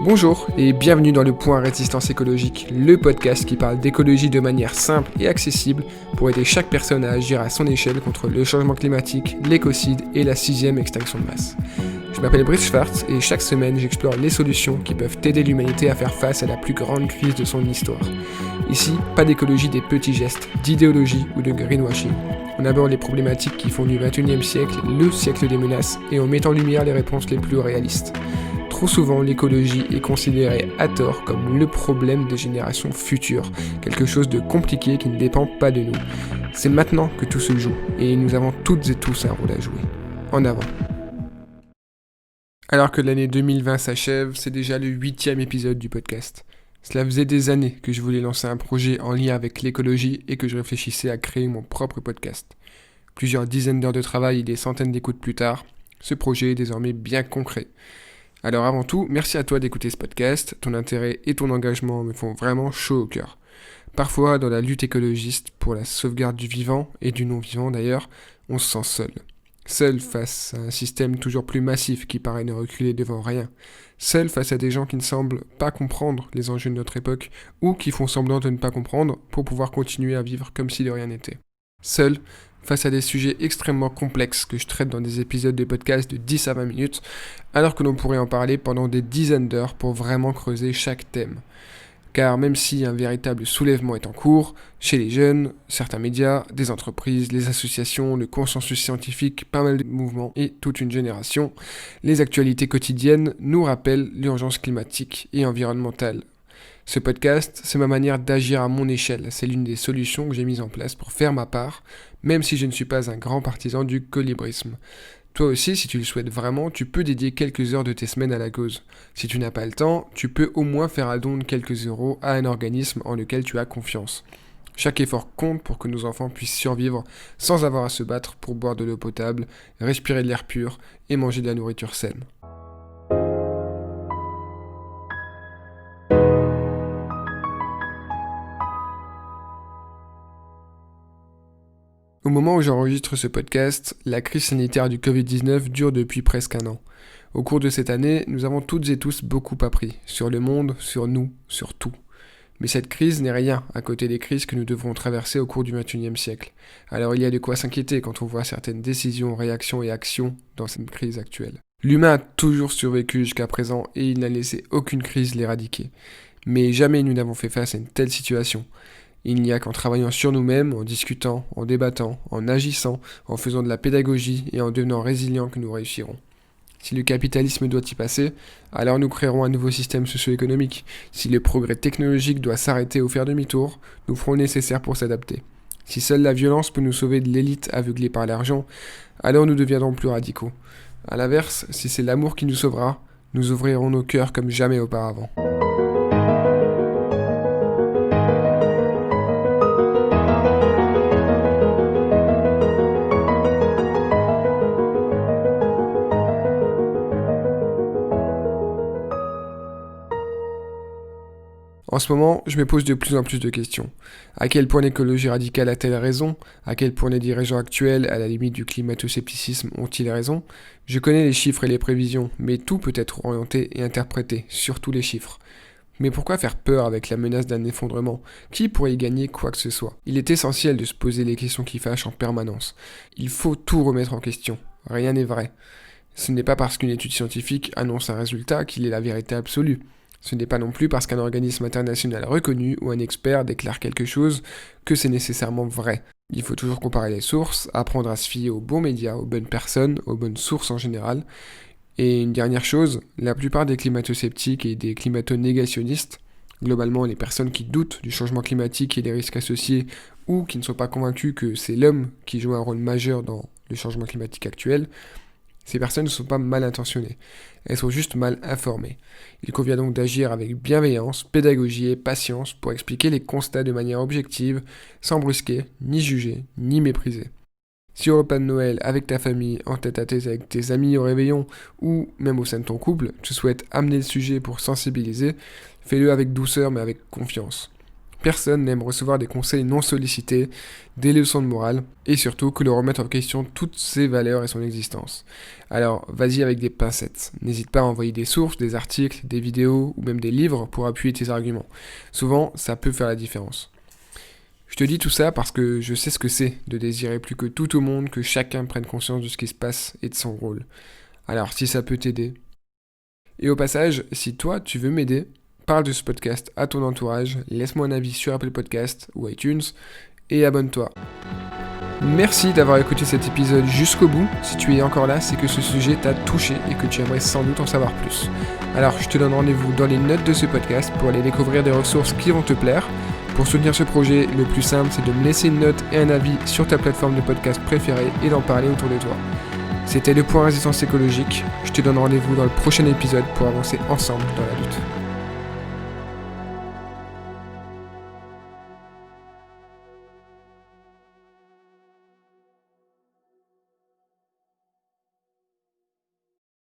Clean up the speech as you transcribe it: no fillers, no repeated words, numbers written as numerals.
Bonjour et bienvenue dans le Point Résistance écologique, le podcast qui parle d'écologie de manière simple et accessible pour aider chaque personne à agir à son échelle contre le changement climatique, l'écocide et la 6e extinction de masse. Je m'appelle Brice Schwartz et chaque semaine j'explore les solutions qui peuvent aider l'humanité à faire face à la plus grande crise de son histoire. Ici, pas d'écologie des petits gestes, d'idéologie ou de greenwashing. On aborde les problématiques qui font du 21e siècle le siècle des menaces et on met en lumière les réponses les plus réalistes. Trop souvent, l'écologie est considérée à tort comme le problème des générations futures, quelque chose de compliqué qui ne dépend pas de nous. C'est maintenant que tout se joue, et nous avons toutes et tous un rôle à jouer. En avant. Alors que l'année 2020 s'achève, c'est déjà le 8e épisode du podcast. Cela faisait des années que je voulais lancer un projet en lien avec l'écologie et que je réfléchissais à créer mon propre podcast. Plusieurs dizaines d'heures de travail et des centaines d'écoutes plus tard, ce projet est désormais bien concret. Alors avant tout, merci à toi d'écouter ce podcast, ton intérêt et ton engagement me font vraiment chaud au cœur. Parfois, dans la lutte écologiste pour la sauvegarde du vivant, et du non-vivant d'ailleurs, on se sent seul. Seul face à un système toujours plus massif qui paraît ne reculer devant rien. Seul face à des gens qui ne semblent pas comprendre les enjeux de notre époque, ou qui font semblant de ne pas comprendre pour pouvoir continuer à vivre comme si de rien n'était. Seul face à des sujets extrêmement complexes que je traite dans des épisodes de podcast de 10 à 20 minutes, alors que l'on pourrait en parler pendant des dizaines d'heures pour vraiment creuser chaque thème. Car même si un véritable soulèvement est en cours, chez les jeunes, certains médias, des entreprises, les associations, le consensus scientifique, pas mal de mouvements et toute une génération, les actualités quotidiennes nous rappellent l'urgence climatique et environnementale. Ce podcast, c'est ma manière d'agir à mon échelle. C'est l'une des solutions que j'ai mises en place pour faire ma part, même si je ne suis pas un grand partisan du colibrisme. Toi aussi, si tu le souhaites vraiment, tu peux dédier quelques heures de tes semaines à la cause. Si tu n'as pas le temps, tu peux au moins faire un don de quelques euros à un organisme en lequel tu as confiance. Chaque effort compte pour que nos enfants puissent survivre sans avoir à se battre pour boire de l'eau potable, respirer de l'air pur et manger de la nourriture saine. Au moment où j'enregistre ce podcast, la crise sanitaire du Covid-19 dure depuis presque un an. Au cours de cette année, nous avons toutes et tous beaucoup appris, sur le monde, sur nous, sur tout. Mais cette crise n'est rien à côté des crises que nous devrons traverser au cours du XXIe siècle. Alors il y a de quoi s'inquiéter quand on voit certaines décisions, réactions et actions dans cette crise actuelle. L'humain a toujours survécu jusqu'à présent et il n'a laissé aucune crise l'éradiquer. Mais jamais nous n'avons fait face à une telle situation. Il n'y a qu'en travaillant sur nous-mêmes, en discutant, en débattant, en agissant, en faisant de la pédagogie et en devenant résilients que nous réussirons. Si le capitalisme doit y passer, alors nous créerons un nouveau système socio-économique. Si le progrès technologique doit s'arrêter ou faire demi-tour, nous ferons le nécessaire pour s'adapter. Si seule la violence peut nous sauver de l'élite aveuglée par l'argent, alors nous deviendrons plus radicaux. A l'inverse, si c'est l'amour qui nous sauvera, nous ouvrirons nos cœurs comme jamais auparavant. En ce moment, je me pose de plus en plus de questions. À quel point l'écologie radicale a-t-elle raison ? À quel point les dirigeants actuels, à la limite du climato-scepticisme, ont-ils raison ? Je connais les chiffres et les prévisions, mais tout peut être orienté et interprété, surtout les chiffres. Mais pourquoi faire peur avec la menace d'un effondrement ? Qui pourrait y gagner quoi que ce soit ? Il est essentiel de se poser les questions qui fâchent en permanence. Il faut tout remettre en question. Rien n'est vrai. Ce n'est pas parce qu'une étude scientifique annonce un résultat qu'il est la vérité absolue. Ce n'est pas non plus parce qu'un organisme international reconnu ou un expert déclare quelque chose que c'est nécessairement vrai. Il faut toujours comparer les sources, apprendre à se fier aux bons médias, aux bonnes personnes, aux bonnes sources en général. Et une dernière chose, la plupart des climato-sceptiques et des climato-négationnistes, globalement les personnes qui doutent du changement climatique et des risques associés ou qui ne sont pas convaincus que c'est l'homme qui joue un rôle majeur dans le changement climatique actuel, ces personnes ne sont pas mal intentionnées, elles sont juste mal informées. Il convient donc d'agir avec bienveillance, pédagogie et patience pour expliquer les constats de manière objective, sans brusquer, ni juger, ni mépriser. Si au repas de Noël, avec ta famille, en tête-à-tête avec tes amis au réveillon, ou même au sein de ton couple, tu souhaites amener le sujet pour sensibiliser, fais-le avec douceur mais avec confiance. personne n'aime recevoir des conseils non sollicités, des leçons de morale, et surtout que l'on remette en question toutes ses valeurs et son existence. Alors, vas-y avec des pincettes. N'hésite pas à envoyer des sources, des articles, des vidéos ou même des livres pour appuyer tes arguments. Souvent, ça peut faire la différence. Je te dis tout ça parce que je sais ce que c'est de désirer plus que tout au monde que chacun prenne conscience de ce qui se passe et de son rôle. Alors, si ça peut t'aider. Et au passage, si toi, tu veux m'aider, parle de ce podcast à ton entourage, laisse-moi un avis sur Apple Podcast ou iTunes et abonne-toi. Merci d'avoir écouté cet épisode jusqu'au bout. Si tu es encore là, c'est que ce sujet t'a touché et que tu aimerais sans doute en savoir plus. Alors, je te donne rendez-vous dans les notes de ce podcast pour aller découvrir des ressources qui vont te plaire. Pour soutenir ce projet, le plus simple, c'est de me laisser une note et un avis sur ta plateforme de podcast préférée et d'en parler autour de toi. C'était le point résistance écologique. Je te donne rendez-vous dans le prochain épisode pour avancer ensemble dans la lutte.